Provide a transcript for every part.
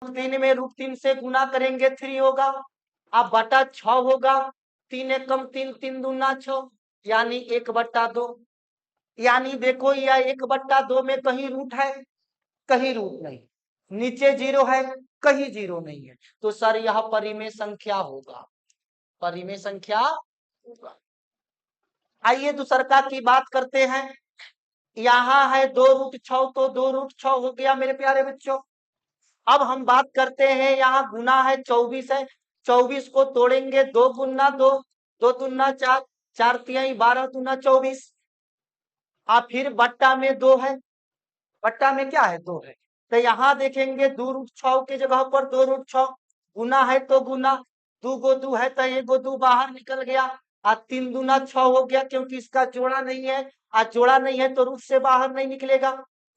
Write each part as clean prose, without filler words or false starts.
3 में √3 से गुना करेंगे 3 होगा। अब बटा 6 होगा। 3 एकम 3, 3 दूना 6, यानी 1/2। यानी देखो यह 1/2 में कहीं रूट है, कहीं रूट नहीं, नीचे 0 है, कहीं 0 नहीं है, तो सर यह परिमेय संख्या होगा, परिमेय संख्या होगा। आइए दूसरका की बात करते हैं। यहाँ है 2√6, तो 2√6 हो गया मेरे प्यारे बच्चों। अब हम बात करते हैं, यहाँ गुना है 24 है, 24 को तोड़ेंगे 2 गुना 2, 2 दूना 4, 4 तिहाई 12 दूना 24। अब फिर बट्टा में 2 है, बट्टा में क्या है 2 है, तो यहाँ देखेंगे 2√6 के जगह पर 2√6, गुना है तो गुना, 2 गो 2 है तो 1 गो 2 बाहर निकल गया, और 3 दूना 6 हो गया, क्योंकि इसका जोड़ा नहीं है, और जोड़ा नहीं है तो रूट से बाहर नहीं निकलेगा।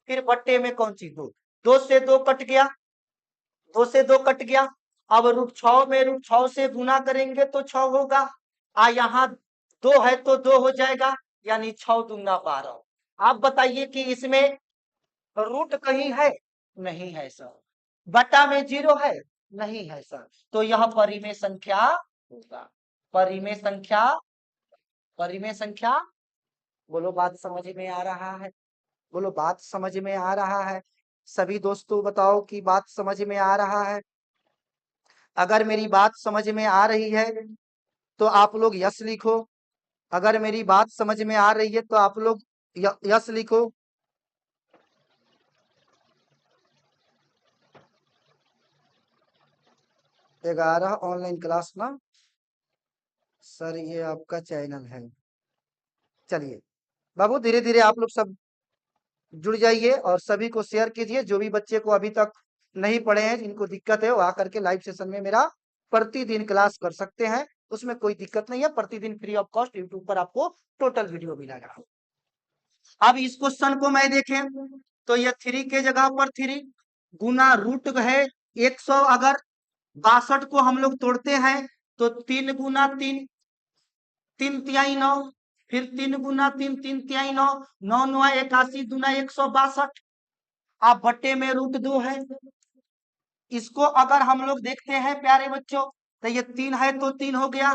फिर बट्टे में कौन सी 2, 2 से 2 कट गया, 2 से 2 कट गया। अब √6 में √6 से गुना करेंगे तो 6 होगा, यहाँ 2 है तो 2 हो जाएगा, यानी 6 दूना 12। आप बताइए कि इसमें रूट कहीं है, नहीं है सर। बटा में 0 है, नहीं है सर, तो यह परिमेय संख्या होगा। परिमेय संख्या, परिमेय संख्या। बोलो बात समझ में आ रहा है, बोलो बात समझ में आ रहा है। सभी दोस्तों बताओ कि बात समझ में आ रहा है। अगर मेरी बात समझ में आ रही है तो आप लोग यस लिखो, अगर मेरी बात समझ में आ रही है तो आप लोग यस लिखो। 11 ऑनलाइन क्लास ना सर, ये आपका चैनल है। चलिए बाबू, धीरे धीरे आप लोग सब जुड़ जाइए और सभी को शेयर कीजिए। जो भी बच्चे को अभी तक नहीं पढ़े हैं, जिनको दिक्कत है, वो आकर के लाइव सेशन में मेरा प्रतिदिन क्लास कर सकते हैं, उसमें कोई दिक्कत नहीं है। प्रतिदिन फ्री ऑफ कॉस्ट यूट्यूब पर आपको टोटल वीडियो मिलेगा। अब इस क्वेश्चन को मैं देखें तो ये 3 के जगह पर 3 गुना रूट है 100, अगर 62 को हम लोग तोड़ते हैं तो 3 गुना 3, 3 तिहाई 9, फिर 3 गुना 3, 3 तिहाई 9, 9 9 81 दूना 162। आप बट्टे में √2 है। इसको अगर हम लोग देखते हैं प्यारे बच्चों, तो ये 3 है तो 3 हो गया,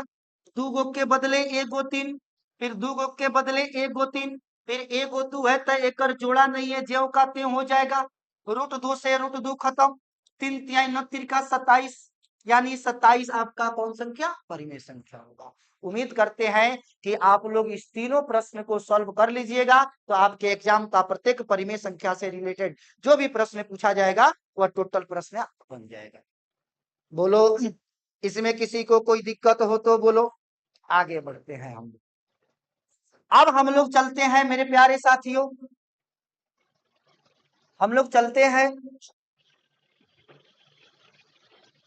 2 गो के बदले 1 गो 3, फिर 2 गो के बदले 1 गो 3, फिर 1 गो 2 है तो एक जोड़ा नहीं है, ज्यों का त्यों हो जाएगा। √2 से √2 खत्म, 3 तिहाई 9 तिरका 27, यानी 27 आपका कौन संख्या, परिमेय संख्या होगा। उम्मीद करते हैं कि आप लोग इस तीनों प्रश्न को सॉल्व कर लीजिएगा, तो आपके एग्जाम का प्रत्येक परिमेय संख्या से रिलेटेड जो भी प्रश्न पूछा जाएगा वह टोटल प्रश्न बन जाएगा। बोलो इसमें किसी को कोई दिक्कत हो तो बोलो, आगे बढ़ते हैं हम। अब हम लोग चलते हैं मेरे प्यारे साथियों, हम लोग चलते हैं